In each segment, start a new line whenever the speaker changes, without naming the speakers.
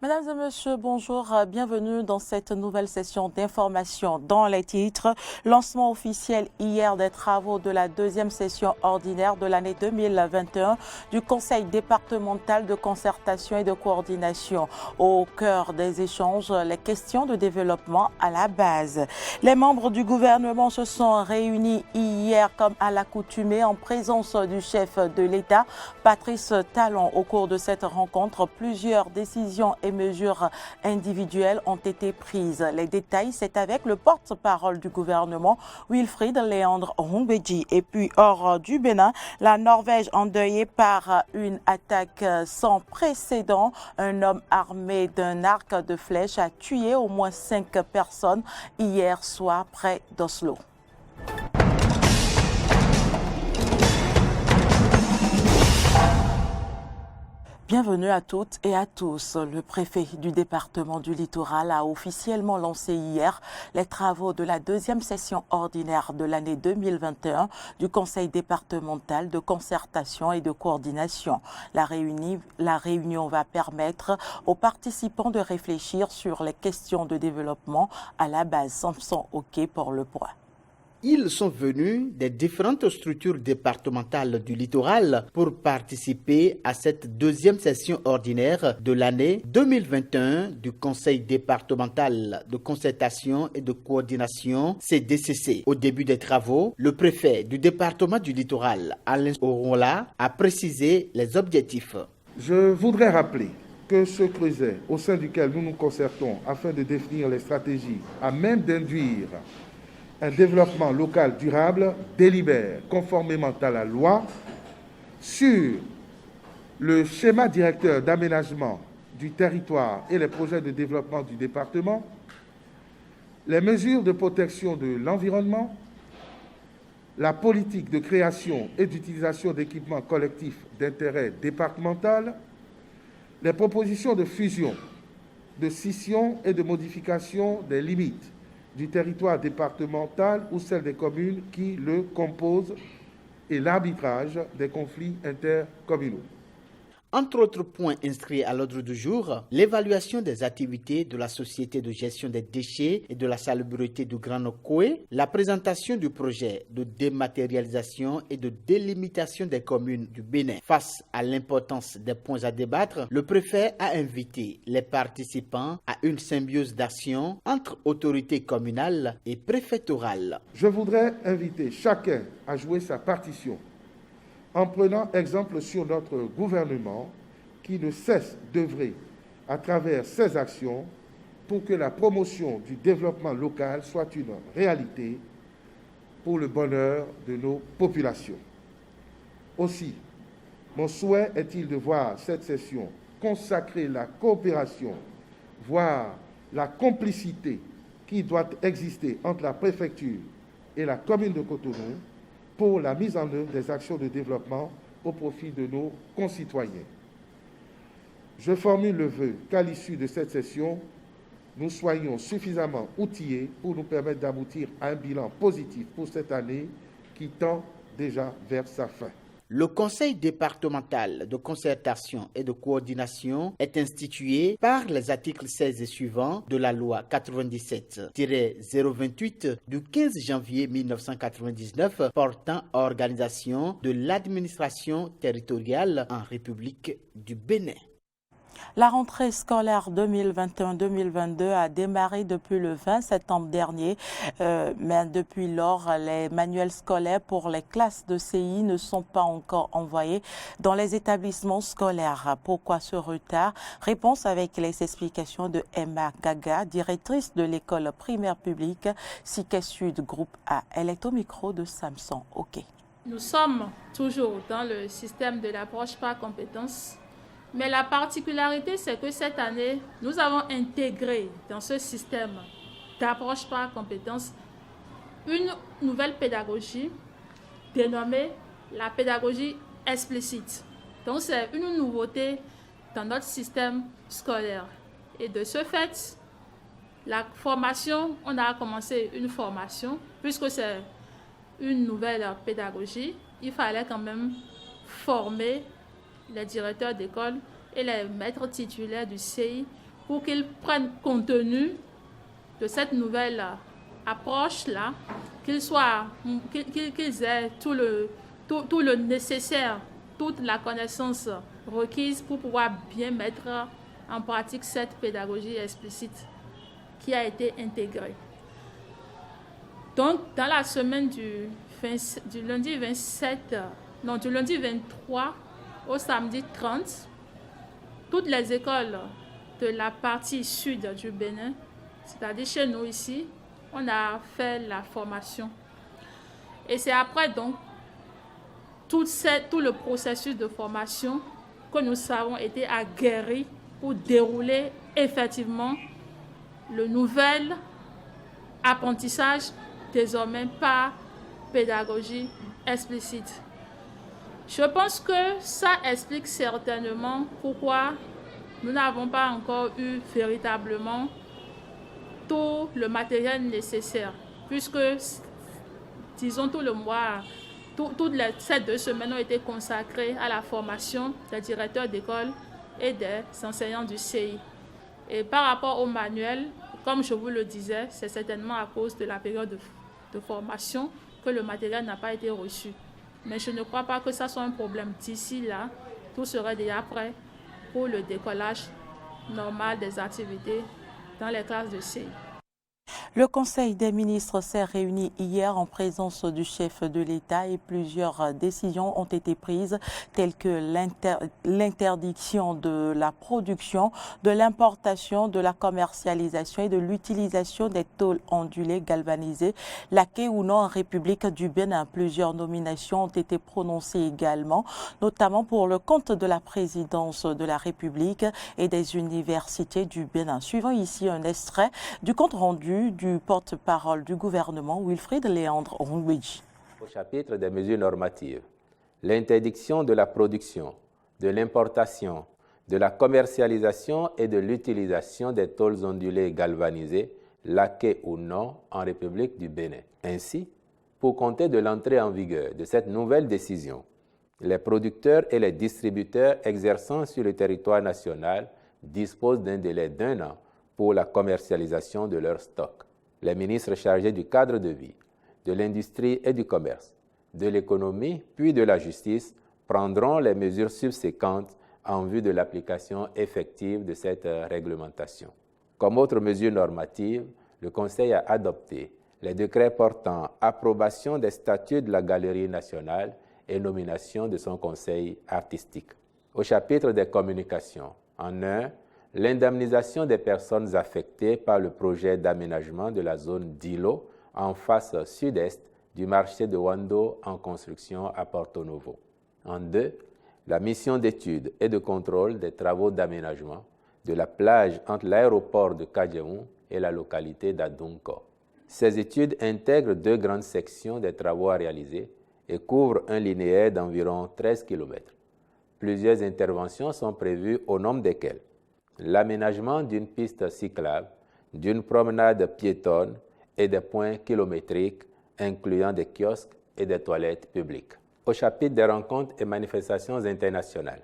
Mesdames et messieurs, bonjour, bienvenue dans cette nouvelle session d'information dans les titres. Lancement officiel hier des travaux de la deuxième session ordinaire de l'année 2021 du Conseil départemental de concertation et de coordination. Au cœur des échanges, les questions de développement à la base. Les membres du gouvernement se sont réunis hier comme à l'accoutumée en présence du chef de l'État, Patrice Talon. Au cours de cette rencontre, plusieurs décisions et mesures individuelles ont été prises. Les détails, c'est avec le porte-parole du gouvernement, Wilfried Léandre Humbedji. Et puis, hors du Bénin, la Norvège endeuillée par une attaque sans précédent. Un homme armé d'un arc de flèche a tué au moins 5 personnes hier soir près d'Oslo. Bienvenue à toutes et à tous. Le préfet du département du Littoral a officiellement lancé hier les travaux de la deuxième session ordinaire de l'année 2021 du Conseil départemental de concertation et de coordination. La réunion va permettre aux participants de réfléchir sur les questions de développement à la base. Samson OK pour le point.
Ils sont venus des différentes structures départementales du littoral pour participer à cette deuxième session ordinaire de l'année 2021 du Conseil départemental de concertation et de coordination CDCC. Au début des travaux, le préfet du département du littoral, Alain Oronla, a précisé les objectifs.
Je voudrais rappeler que ce creuset au sein duquel nous nous concertons afin de définir les stratégies à même d'induire un développement local durable délibère, conformément à la loi, sur le schéma directeur d'aménagement du territoire et les projets de développement du département, les mesures de protection de l'environnement, la politique de création et d'utilisation d'équipements collectifs d'intérêt départemental, les propositions de fusion, de scission et de modification des limites du territoire départemental ou celle des communes qui le composent et l'arbitrage des conflits intercommunaux.
Entre autres points inscrits à l'ordre du jour, l'évaluation des activités de la Société de gestion des déchets et de la salubrité du Grand Nokoué, la présentation du projet de dématérialisation et de délimitation des communes du Bénin. Face à l'importance des points à débattre, le préfet a invité les participants à une symbiose d'action entre autorités communales et préfectorales.
Je voudrais inviter chacun à jouer sa partition en prenant exemple sur notre gouvernement qui ne cesse d'œuvrer à travers ses actions pour que la promotion du développement local soit une réalité pour le bonheur de nos populations. Aussi, mon souhait est-il de voir cette session consacrer la coopération, voire la complicité qui doit exister entre la préfecture et la commune de Cotonou pour la mise en œuvre des actions de développement au profit de nos concitoyens. Je formule le vœu qu'à l'issue de cette session, nous soyons suffisamment outillés pour nous permettre d'aboutir à un bilan positif pour cette année qui tend déjà vers sa fin.
Le Conseil départemental de concertation et de coordination est institué par les articles 16 et suivants de la loi 97-028 du 15 janvier 1999 portant organisation de l'administration territoriale en République du Bénin.
La rentrée scolaire 2021-2022 a démarré depuis le 20 septembre dernier, mais depuis lors, les manuels scolaires pour les classes de CI ne sont pas encore envoyés dans les établissements scolaires. Pourquoi ce retard? Réponse avec les explications de Emma Gaga, directrice de l'école primaire publique Siké Sud Groupe A. Elle est au micro de Samson OK.
Nous sommes toujours dans le système de l'approche par compétences. Mais la particularité, c'est que cette année, nous avons intégré dans ce système d'approche par compétences une nouvelle pédagogie dénommée la pédagogie explicite. Donc, c'est une nouveauté dans notre système scolaire. Et de ce fait, la formation, on a commencé une formation, puisque c'est une nouvelle pédagogie, il fallait quand même former les directeurs d'école et les maîtres titulaires du CI pour qu'ils prennent contenu de cette nouvelle approche-là, qu'ils aient tout le nécessaire, toute la connaissance requise pour pouvoir bien mettre en pratique cette pédagogie explicite qui a été intégrée. Donc, dans la semaine du lundi 23 au samedi 30, toutes les écoles de la partie sud du Bénin, c'est-à-dire chez nous ici, on a fait la formation. Et c'est après donc tout le processus de formation que nous avons été aguerris pour dérouler effectivement le nouvel apprentissage désormais par pédagogie explicite. Je pense que ça explique certainement pourquoi nous n'avons pas encore eu véritablement tout le matériel nécessaire, puisque, disons, tout le mois, ces 2 semaines ont été consacrées à la formation des directeurs d'école et des enseignants du CI. Et par rapport au manuel, comme je vous le disais, c'est certainement à cause de la période de formation que le matériel n'a pas été reçu. Mais je ne crois pas que ça soit un problème. D'ici là, tout serait déjà prêt pour le décollage normal des activités dans les classes de CI.
Le Conseil des ministres s'est réuni hier en présence du chef de l'État et plusieurs décisions ont été prises telles que l'interdiction de la production, de l'importation, de la commercialisation et de l'utilisation des tôles ondulées galvanisées, laquais ou non en République du Bénin. Plusieurs nominations ont été prononcées également, notamment pour le compte de la présidence de la République et des universités du Bénin. Suivant ici un extrait du compte rendu du porte-parole du gouvernement, Wilfrid Léandre Onwedji.
Au chapitre des mesures normatives, l'interdiction de la production, de l'importation, de la commercialisation et de l'utilisation des tôles ondulées galvanisées, laquais ou non, en République du Bénin. Ainsi, pour compter de l'entrée en vigueur de cette nouvelle décision, les producteurs et les distributeurs exerçant sur le territoire national disposent d'un délai d'1 an pour la commercialisation de leur stock. Les ministres chargés du cadre de vie, de l'industrie et du commerce, de l'économie puis de la justice prendront les mesures subséquentes en vue de l'application effective de cette réglementation. Comme autre mesure normative, le Conseil a adopté les décrets portant approbation des statuts de la Galerie nationale et nomination de son conseil artistique. Au chapitre des communications, en un, l'indemnisation des personnes affectées par le projet d'aménagement de la zone d'îlot en face sud-est du marché de Wando en construction à Porto Novo. En 2, la mission d'étude et de contrôle des travaux d'aménagement de la plage entre l'aéroport de Kadjeoun et la localité d'Adunko. Ces études intègrent 2 grandes sections des travaux à réaliser et couvrent un linéaire d'environ 13 km. Plusieurs interventions sont prévues au nombre desquelles l'aménagement d'une piste cyclable, d'une promenade piétonne et des points kilométriques, incluant des kiosques et des toilettes publiques. Au chapitre des rencontres et manifestations internationales,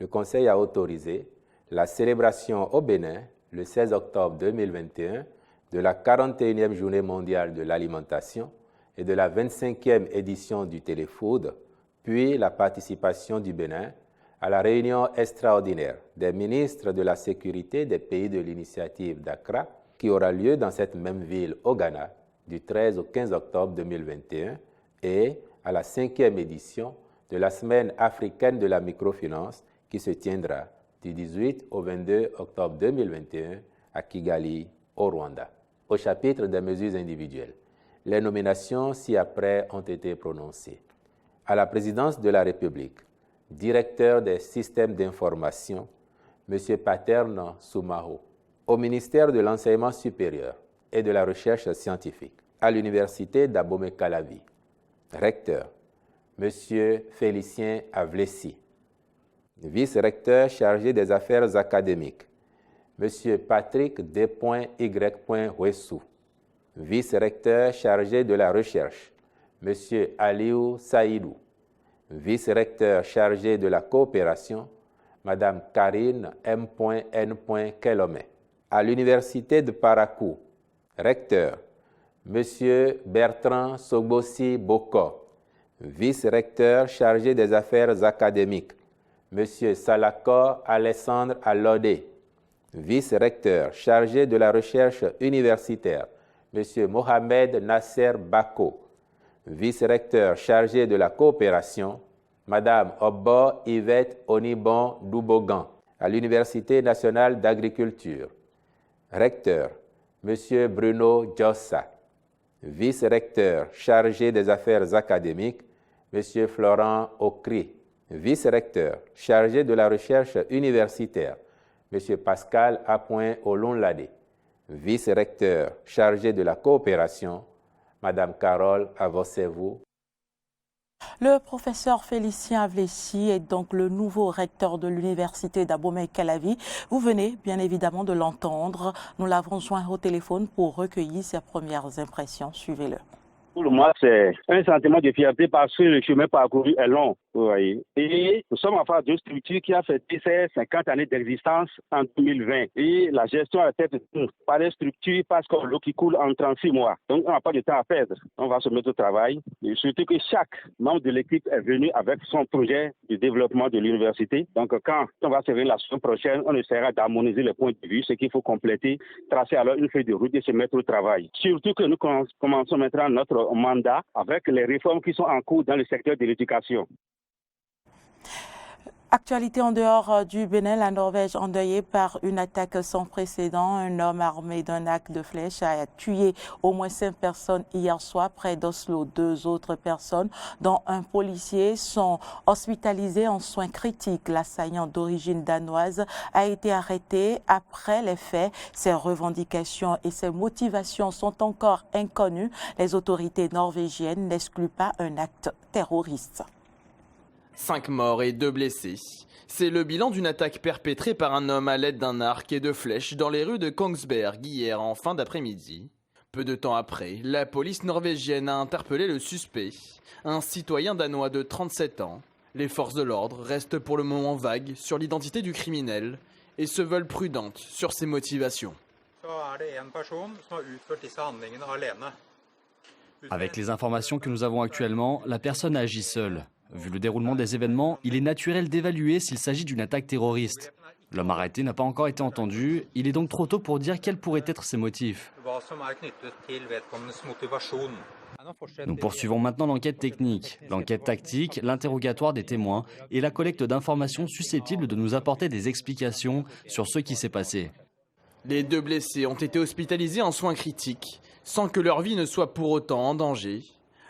le Conseil a autorisé la célébration au Bénin, le 16 octobre 2021, de la 41e Journée mondiale de l'alimentation et de la 25e édition du Téléfood, puis la participation du Bénin à la réunion extraordinaire des ministres de la sécurité des pays de l'initiative d'Accra, qui aura lieu dans cette même ville au Ghana du 13 au 15 octobre 2021, et à la 5e édition de la Semaine africaine de la microfinance qui se tiendra du 18 au 22 octobre 2021 à Kigali, au Rwanda. Au chapitre des mesures individuelles, les nominations ci-après ont été prononcées. À la présidence de la République, directeur des systèmes d'information, M. Paterne Soumaho. Au ministère de l'Enseignement supérieur et de la Recherche scientifique, à l'Université d'Abomey-Calavi. Recteur, M. Félicien Avlessi. Vice-recteur chargé des affaires académiques, M. Patrick D.Y. Huessou. Vice-recteur chargé de la recherche, M. Aliou Saïdou. Vice-recteur chargé de la coopération, Mme Karine M.N. Kelomé. À l'Université de Parakou, recteur, M. Bertrand Sogbosi Boko. Vice-recteur chargé des affaires académiques, M. Salako Alessandre Alodé. Vice-recteur chargé de la recherche universitaire, M. Mohamed Nasser Bako. Vice-recteur chargé de la coopération, Mme Obbo Yvette Onibon Doubogan, à l'Université nationale d'agriculture. Recteur, M. Bruno Djossa. Vice-recteur chargé des affaires académiques, M. Florent Okri. Vice-recteur chargé de la recherche universitaire, M. Pascal Apoin Olonlade. Vice-recteur chargé de la coopération, Mme Carole Avosevou.
Le professeur Félicien Avlessi est donc le nouveau recteur de l'université d'Abomey-Calavi. Vous venez bien évidemment de l'entendre. Nous l'avons joint au téléphone pour recueillir ses premières impressions. Suivez-le.
Pour moi, c'est un sentiment de fierté parce que le chemin parcouru est long. Vous voyez. Et nous sommes en face d'une structure qui a fêté ses 50 années d'existence en 2020. Et la gestion a été par les structures parce que l'eau qui coule en 36 mois. Donc, on n'a pas de temps à perdre. On va se mettre au travail. Et surtout que chaque membre de l'équipe est venu avec son projet de développement de l'université. Donc, quand on va se réunir la semaine prochaine, on essaiera d'harmoniser les points de vue, ce qu'il faut compléter, tracer alors une feuille de route et se mettre au travail. Surtout que nous commençons maintenant notre mandat avec les réformes qui sont en cours dans le secteur de l'éducation.
Actualité en dehors du Bénin, la Norvège endeuillée par une attaque sans précédent. Un homme armé d'un arc de flèche a tué au moins 5 personnes hier soir près d'Oslo. 2 autres personnes, dont un policier, sont hospitalisées en soins critiques. L'assaillant d'origine danoise a été arrêté après les faits. Ses revendications et ses motivations sont encore inconnues. Les autorités norvégiennes n'excluent pas un acte terroriste.
5 morts et 2 blessés. C'est le bilan d'une attaque perpétrée par un homme à l'aide d'un arc et de flèches dans les rues de Kongsberg hier en fin d'après-midi. Peu de temps après, la police norvégienne a interpellé le suspect, un citoyen danois de 37 ans. Les forces de l'ordre restent pour le moment vagues sur l'identité du criminel et se veulent prudentes sur ses motivations.
Avec les informations que nous avons actuellement, la personne agit seule. Vu le déroulement des événements, il est naturel d'évaluer s'il s'agit d'une attaque terroriste. L'homme arrêté n'a pas encore été entendu, il est donc trop tôt pour dire quels pourraient être ses motifs. Nous poursuivons maintenant l'enquête technique, l'enquête tactique, l'interrogatoire des témoins et la collecte d'informations susceptibles de nous apporter des explications sur ce qui s'est passé.
Les 2 blessés ont été hospitalisés en soins critiques, sans que leur vie ne soit pour autant en danger.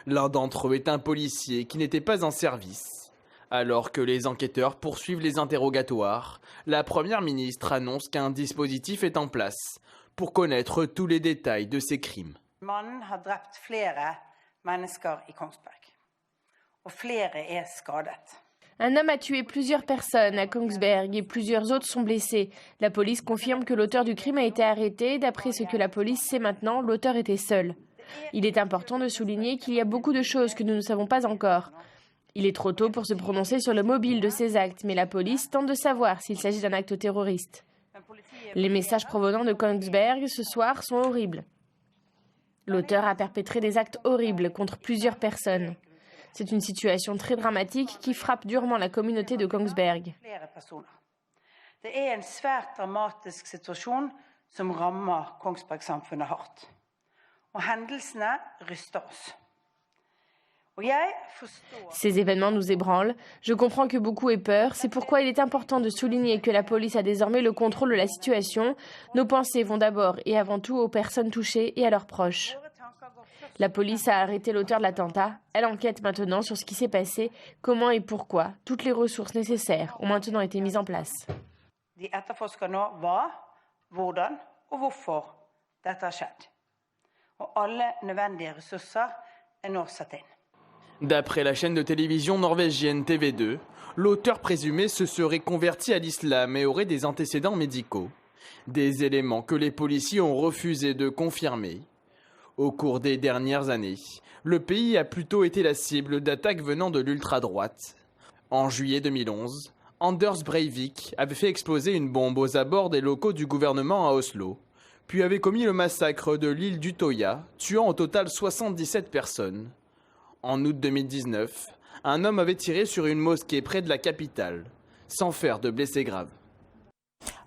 L'un d'entre eux est un policier qui n'était pas en service. Alors que les enquêteurs poursuivent les interrogatoires, la première ministre annonce qu'un dispositif est en place pour connaître tous les détails de ces crimes.
Mannen har drept flere mennesker i Kongsberg, og flere er skadet.
Un homme a tué plusieurs personnes à Kongsberg et plusieurs autres sont blessés. La police confirme que l'auteur du crime a été arrêté. D'après ce que la police sait maintenant, l'auteur était seul. Il est important de souligner qu'il y a beaucoup de choses que nous ne savons pas encore. Il est trop tôt pour se prononcer sur le mobile de ces actes, mais la police tente de savoir s'il s'agit d'un acte terroriste. Les messages provenant de Kongsberg ce soir sont horribles. L'auteur a perpétré des actes horribles contre plusieurs personnes. C'est une situation très dramatique qui frappe durement la communauté de Kongsberg.
Det er en svært dramatisk situasjon som rammer Kongsberg-samfunnet hardt. Og hendelsene ryster oss.
Ces événements nous ébranlent. Je comprends que beaucoup aient peur. C'est pourquoi il est important de souligner que la police a désormais le contrôle de la situation. Nos pensées vont d'abord et avant tout aux personnes touchées et à leurs proches. La police a arrêté l'auteur de l'attentat. Elle enquête maintenant sur ce qui s'est passé, comment et pourquoi. Toutes les ressources nécessaires ont maintenant été mises en place.
De etterforsker nå hva, hvordan og hvorfor dette har skjedd. Og alle nødvendige ressurser er nå satt inn.
D'après la chaîne de télévision norvégienne TV2, l'auteur présumé se serait converti à l'islam et aurait des antécédents médicaux. Des éléments que les policiers ont refusé de confirmer. Au cours des dernières années, le pays a plutôt été la cible d'attaques venant de l'ultra-droite. En juillet 2011, Anders Breivik avait fait exploser une bombe aux abords des locaux du gouvernement à Oslo, puis avait commis le massacre de l'île d'Utøya, tuant au total 77 personnes. En août 2019, un homme avait tiré sur une mosquée près de la capitale, sans faire de blessés graves.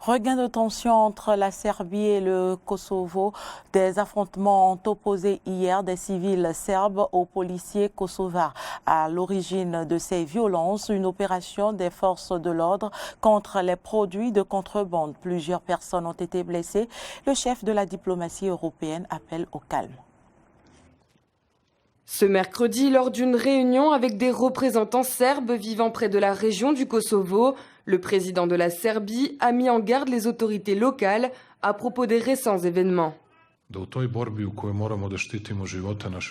Regain de tension entre la Serbie et le Kosovo. Des affrontements ont opposé hier des civils serbes aux policiers kosovars. À l'origine de ces violences, une opération des forces de l'ordre contre les produits de contrebande. Plusieurs personnes ont été blessées. Le chef de la diplomatie européenne appelle au calme.
Ce mercredi, lors d'une réunion avec des représentants serbes vivant près de la région du Kosovo, le président de la Serbie a mis en garde les autorités locales à propos des récents événements.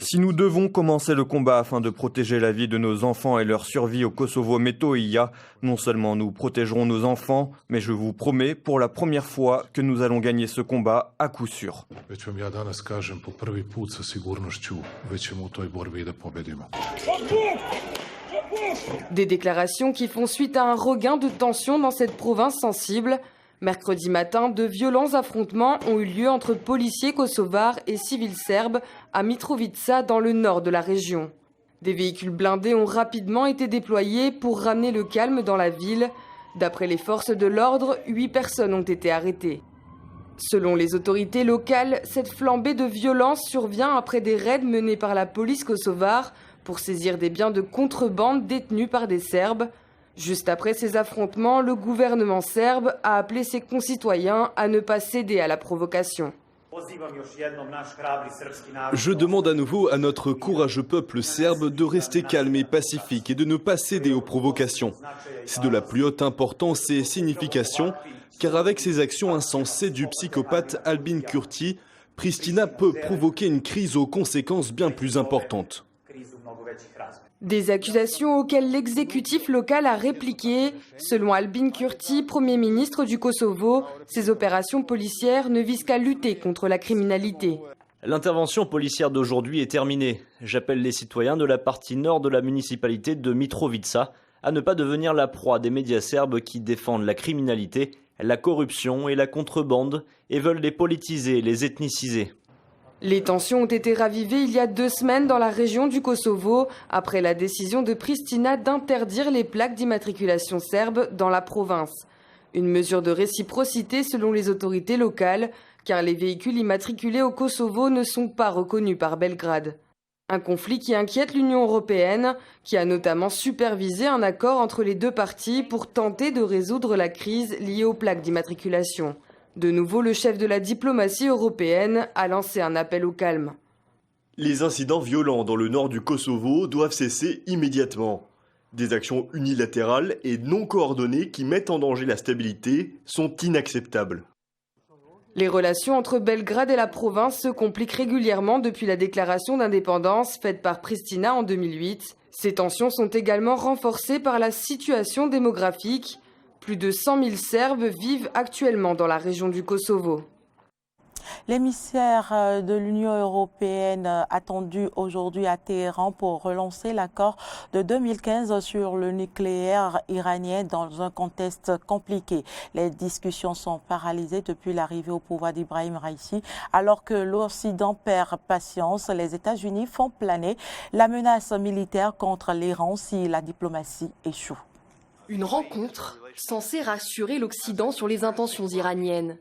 Si nous devons commencer le combat afin de protéger la vie de nos enfants et leur survie au Kosovo-Metohija, non seulement nous protégerons nos enfants, mais je vous promets pour la première fois que nous allons gagner ce combat à coup sûr.
Des déclarations qui font suite à un regain de tension dans cette province sensible. Mercredi matin, de violents affrontements ont eu lieu entre policiers kosovars et civils serbes à Mitrovica dans le nord de la région. Des véhicules blindés ont rapidement été déployés pour ramener le calme dans la ville. D'après les forces de l'ordre, 8 personnes ont été arrêtées. Selon les autorités locales, cette flambée de violence survient après des raids menés par la police kosovare pour saisir des biens de contrebande détenus par des Serbes. Juste après ces affrontements, le gouvernement serbe a appelé ses concitoyens à ne pas céder à la provocation.
Je demande à nouveau à notre courageux peuple serbe de rester calme et pacifique et de ne pas céder aux provocations. C'est de la plus haute importance et signification, car avec ses actions insensées du psychopathe Albin Kurti, Pristina peut provoquer une crise aux conséquences bien plus importantes.
Des accusations auxquelles l'exécutif local a répliqué. Selon Albin Kurti, Premier ministre du Kosovo, ces opérations policières ne visent qu'à lutter contre la criminalité.
L'intervention policière d'aujourd'hui est terminée. J'appelle les citoyens de la partie nord de la municipalité de Mitrovica à ne pas devenir la proie des médias serbes qui défendent la criminalité, la corruption et la contrebande et veulent les politiser et les ethniciser.
Les tensions ont été ravivées il y a 2 semaines dans la région du Kosovo, après la décision de Pristina d'interdire les plaques d'immatriculation serbe dans la province. Une mesure de réciprocité selon les autorités locales, car les véhicules immatriculés au Kosovo ne sont pas reconnus par Belgrade. Un conflit qui inquiète l'Union européenne, qui a notamment supervisé un accord entre les 2 parties pour tenter de résoudre la crise liée aux plaques d'immatriculation. De nouveau, le chef de la diplomatie européenne a lancé un appel au calme.
Les incidents violents dans le nord du Kosovo doivent cesser immédiatement. Des actions unilatérales et non coordonnées qui mettent en danger la stabilité sont inacceptables.
Les relations entre Belgrade et la province se compliquent régulièrement depuis la déclaration d'indépendance faite par Pristina en 2008. Ces tensions sont également renforcées par la situation démographique. Plus de 100 000 Serbes vivent actuellement dans la région du Kosovo.
L'émissaire de l'Union européenne attendu aujourd'hui à Téhéran pour relancer l'accord de 2015 sur le nucléaire iranien dans un contexte compliqué. Les discussions sont paralysées depuis l'arrivée au pouvoir d'Ibrahim Raïssi. Alors que l'Occident perd patience, les États-Unis font planer la menace militaire contre l'Iran si la diplomatie échoue.
Une rencontre censée rassurer l'Occident sur les intentions iraniennes.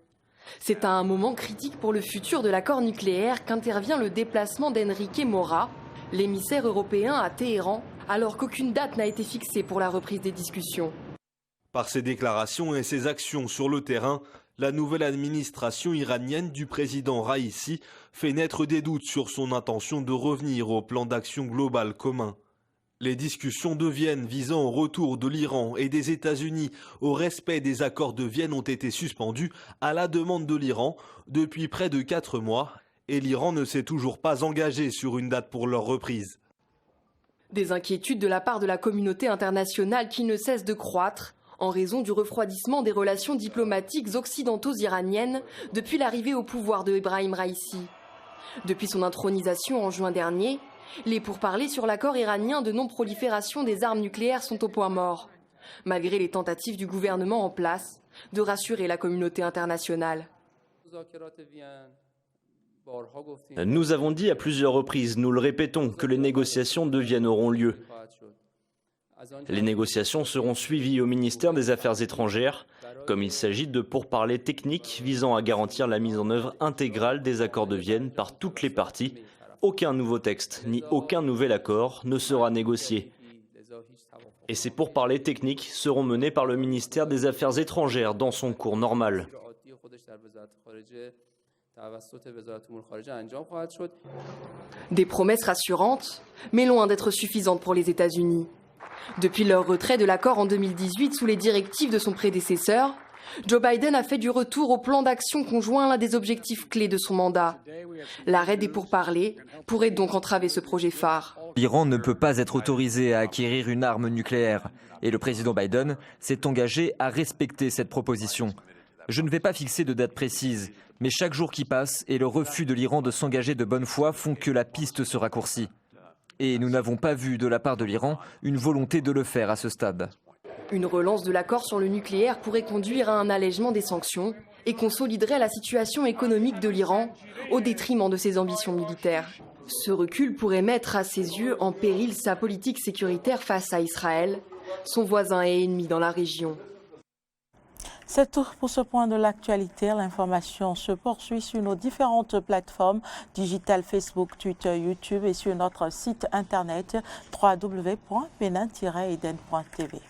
C'est à un moment critique pour le futur de l'accord nucléaire qu'intervient le déplacement d'Enrique Mora, l'émissaire européen à Téhéran, alors qu'aucune date n'a été fixée pour la reprise des discussions.
Par ses déclarations et ses actions sur le terrain, la nouvelle administration iranienne du président Raïssi fait naître des doutes sur son intention de revenir au plan d'action global commun. Les discussions de Vienne visant au retour de l'Iran et des États-Unis au respect des accords de Vienne ont été suspendues à la demande de l'Iran depuis près de 4 mois et l'Iran ne s'est toujours pas engagé sur une date pour leur reprise.
Des inquiétudes de la part de la communauté internationale qui ne cessent de croître en raison du refroidissement des relations diplomatiques occidentaux-iraniennes depuis l'arrivée au pouvoir de Ebrahim Raïssi. Depuis son intronisation en juin dernier, les pourparlers sur l'accord iranien de non-prolifération des armes nucléaires sont au point mort. malgré les tentatives du gouvernement en place de rassurer la communauté internationale.
Nous avons dit à plusieurs reprises, nous le répétons, que les négociations de Vienne auront lieu. Les négociations seront suivies au ministère des Affaires étrangères, comme il s'agit de pourparlers techniques visant à garantir la mise en œuvre intégrale des accords de Vienne par toutes les parties. Aucun nouveau texte, ni aucun nouvel accord ne sera négocié. Et ces pourparlers techniques seront menés par le ministère des Affaires étrangères dans son cours normal.
Des promesses rassurantes, mais loin d'être suffisantes pour les États-Unis. Depuis leur retrait de l'accord en 2018 sous les directives de son prédécesseur, Joe Biden a fait du retour au plan d'action conjoint l'un des objectifs clés de son mandat. L'arrêt des pourparlers pourrait donc entraver ce projet phare.
L'Iran ne peut pas être autorisé à acquérir une arme nucléaire et le président Biden s'est engagé à respecter cette proposition. Je ne vais pas fixer de date précise, mais chaque jour qui passe et le refus de l'Iran de s'engager de bonne foi font que la piste se raccourcit. Et nous n'avons pas vu de la part de l'Iran une volonté de le faire à ce stade.
Une relance de l'accord sur le nucléaire pourrait conduire à un allègement des sanctions et consoliderait la situation économique de l'Iran au détriment de ses ambitions militaires. Ce recul pourrait mettre à ses yeux en péril sa politique sécuritaire face à Israël, son voisin et ennemi dans la région.
C'est tout pour ce point de l'actualité. L'information se poursuit sur nos différentes plateformes digitales Facebook, Twitter, YouTube et sur notre site internet www.benin-eden.tv.